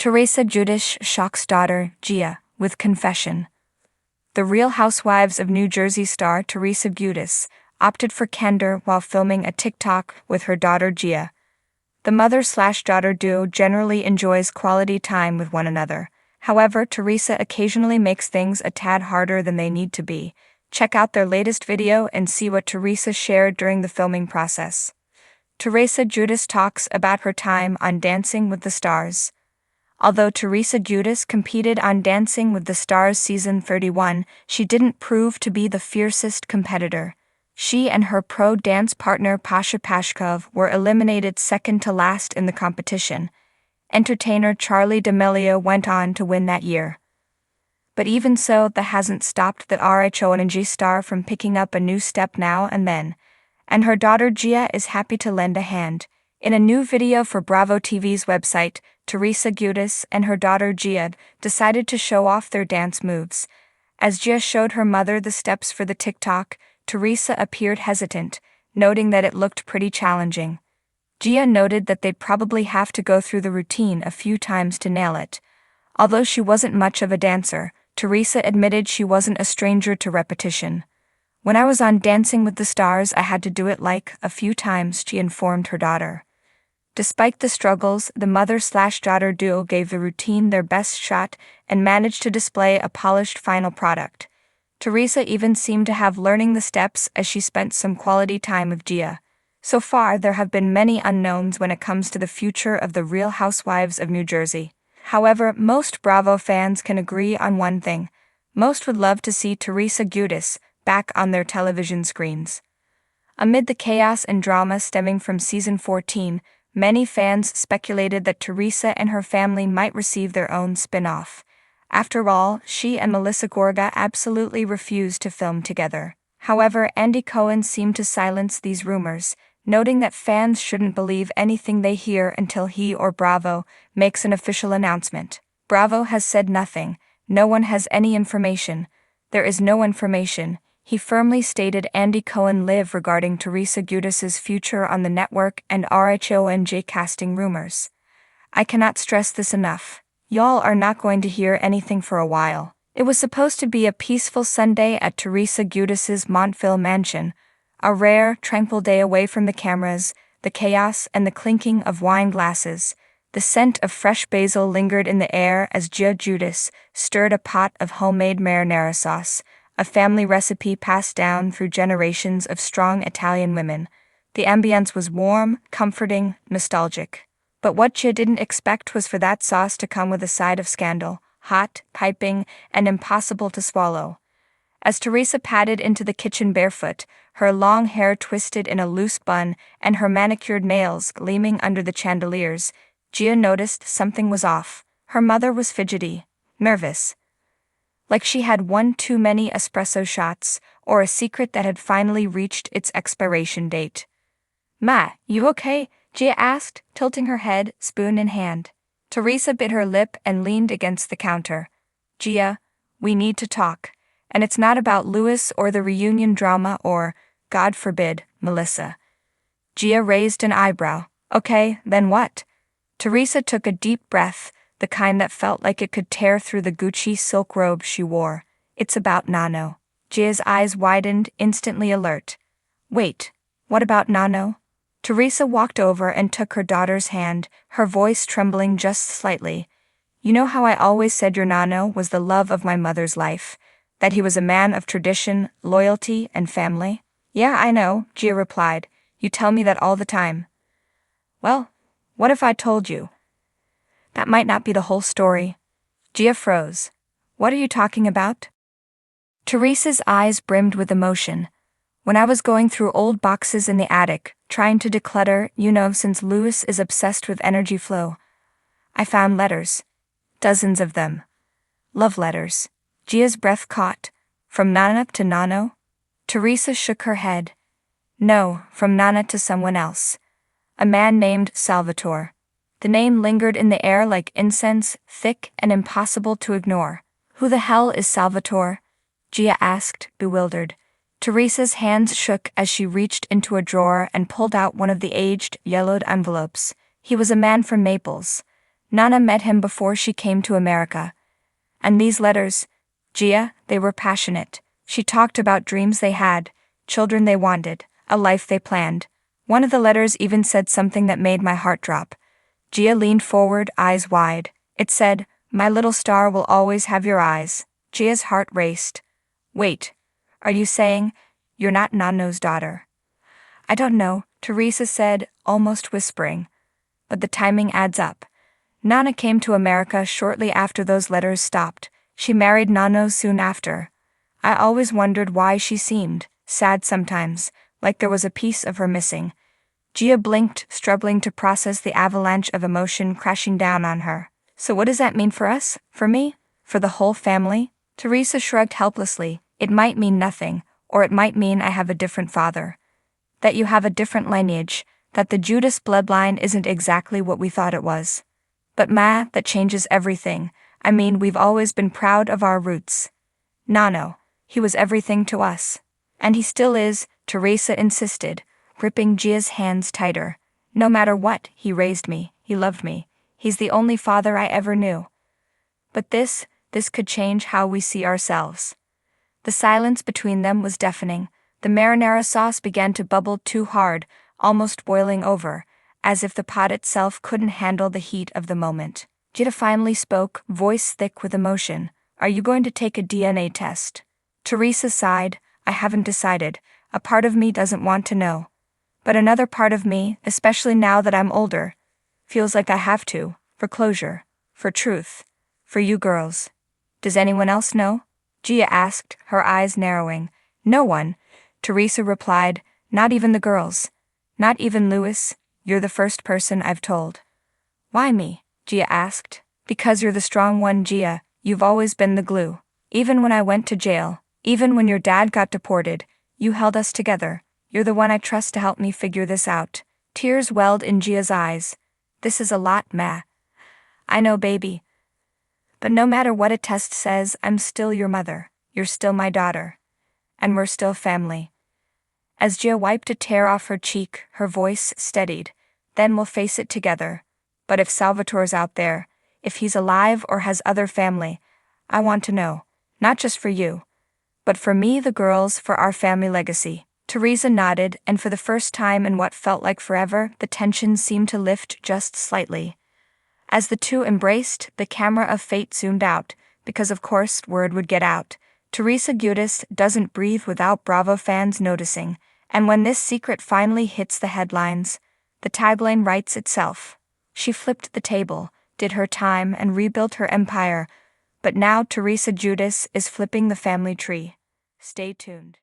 Teresa Giudice shocks daughter, Gia, with confession. The Real Housewives of New Jersey star Teresa Giudice opted for candor while filming a TikTok with her daughter Gia. The mother-slash-daughter duo generally enjoys quality time with one another. However, Teresa occasionally makes things a tad harder than they need to be. Check out their latest video and see what Teresa shared during the filming process. Teresa Giudice talks about her time on Dancing with the Stars. Although Teresa Giudice competed on Dancing with the Stars season 31, she didn't prove to be the fiercest competitor. She and her pro dance partner Pasha Pashkov were eliminated second to last in the competition. Entertainer Charli D'Amelio went on to win that year. But even so, that hasn't stopped the RHONG star from picking up a new step now and then. And her daughter Gia is happy to lend a hand. In a new video for Bravo TV's website, Teresa Giudice and her daughter Gia decided to show off their dance moves. As Gia showed her mother the steps for the TikTok, Teresa appeared hesitant, noting that it looked pretty challenging. Gia noted that they'd probably have to go through the routine a few times to nail it. Although she wasn't much of a dancer, Teresa admitted she wasn't a stranger to repetition. "When I was on Dancing with the Stars, I had to do it like a few times," she informed her daughter. Despite the struggles, the mother-slash-daughter duo gave the routine their best shot and managed to display a polished final product. Teresa even seemed to have learning the steps as she spent some quality time with Gia. So far, there have been many unknowns when it comes to the future of the Real Housewives of New Jersey. However, most Bravo fans can agree on one thing. Most would love to see Teresa Giudice back on their television screens. Amid the chaos and drama stemming from season 14, many fans speculated that Teresa and her family might receive their own spin-off. After all, she and Melissa Gorga absolutely refused to film together. However, Andy Cohen seemed to silence these rumors, noting that fans shouldn't believe anything they hear until he or Bravo makes an official announcement. Bravo has said nothing. No one has any information. There is no information, he firmly stated. Andy Cohen live regarding Teresa Giudice's future on the network and RHONG casting rumors. "I cannot stress this enough. Y'all are not going to hear anything for a while." It was supposed to be a peaceful Sunday at Teresa Giudice's Montville mansion, a rare, tranquil day away from the cameras, the chaos and the clinking of wine glasses. The scent of fresh basil lingered in the air as Gia Giudice stirred a pot of homemade marinara sauce, a family recipe passed down through generations of strong Italian women. The ambience was warm, comforting, nostalgic. But what Gia didn't expect was for that sauce to come with a side of scandal, hot, piping, and impossible to swallow. As Teresa padded into the kitchen barefoot, her long hair twisted in a loose bun and her manicured nails gleaming under the chandeliers, Gia noticed something was off. Her mother was fidgety, nervous. Like she had one too many espresso shots, or a secret that had finally reached its expiration date. "Ma, you okay?" Gia asked, tilting her head, spoon in hand. Teresa bit her lip and leaned against the counter. "Gia, we need to talk. And it's not about Louis or the reunion drama or, God forbid, Melissa." Gia raised an eyebrow. "Okay, then what?" Teresa took a deep breath, the kind that felt like it could tear through the Gucci silk robe she wore. "It's about Nano." Gia's eyes widened, instantly alert. "Wait, what about Nano?" Teresa walked over and took her daughter's hand, her voice trembling just slightly. "You know how I always said your Nano was the love of my mother's life? That he was a man of tradition, loyalty, and family?" "Yeah, I know," Gia replied. "You tell me that all the time." "Well, what if I told you? That might not be the whole story." Gia froze. "What are you talking about?" Teresa's eyes brimmed with emotion. "When I was going through old boxes in the attic, trying to declutter, since Louis is obsessed with energy flow, I found letters. Dozens of them. Love letters." Gia's breath caught. "From Nana to Nano?" Teresa shook her head. "No, from Nana to someone else. A man named Salvatore." The name lingered in the air like incense, thick and impossible to ignore. "Who the hell is Salvatore?" Gia asked, bewildered. Teresa's hands shook as she reached into a drawer and pulled out one of the aged, yellowed envelopes. "He was a man from Naples. Nana met him before she came to America. And these letters, Gia, they were passionate. She talked about dreams they had, children they wanted, a life they planned. One of the letters even said something that made my heart drop. Gia leaned forward, eyes wide. It said, "My little star will always have your eyes." Gia's heart raced. "Wait, are you saying you're not Nano's daughter?" "I don't know," Teresa said, almost whispering. "But the timing adds up. Nana came to America shortly after those letters stopped. She married Nano soon after. I always wondered why she seemed sad sometimes, like there was a piece of her missing." Gia blinked, struggling to process the avalanche of emotion crashing down on her. "So what does that mean for us? For me? For the whole family?" Teresa shrugged helplessly. "It might mean nothing, or it might mean I have a different father. That you have a different lineage, that the Giudice bloodline isn't exactly what we thought it was. But Ma, that changes everything. I mean, we've always been proud of our roots. Nano, he was everything to us. And he still is," Teresa insisted, gripping Gia's hands tighter. "No matter what, he raised me, he loved me. He's the only father I ever knew. But this could change how we see ourselves." The silence between them was deafening. The marinara sauce began to bubble too hard, almost boiling over, as if the pot itself couldn't handle the heat of the moment. Gia finally spoke, voice thick with emotion. "Are you going to take a DNA test?" Teresa sighed. "I haven't decided. A part of me doesn't want to know. But another part of me, especially now that I'm older, feels like I have to, for closure, for truth, for you girls." "Does anyone else know?" Gia asked, her eyes narrowing. "No one," Teresa replied, "not even the girls. Not even Louis. You're the first person I've told." "Why me?" Gia asked. "Because you're the strong one, Gia. You've always been the glue. Even when I went to jail, even when your dad got deported, you held us together. You're the one I trust to help me figure this out." Tears welled in Gia's eyes. "This is a lot, Ma. I know, baby. But no matter what a test says, I'm still your mother. You're still my daughter. And we're still family." As Gia wiped a tear off her cheek, her voice steadied. "Then we'll face it together. But if Salvatore's out there, if he's alive or has other family, I want to know. Not just for you, but for me, the girls, for our family legacy." Teresa nodded, and for the first time in what felt like forever, the tension seemed to lift just slightly. As the two embraced, the camera of fate zoomed out, because of course word would get out. Teresa Giudice doesn't breathe without Bravo fans noticing, and when this secret finally hits the headlines, the tagline writes itself. She flipped the table, did her time, and rebuilt her empire, but now Teresa Giudice is flipping the family tree. Stay tuned.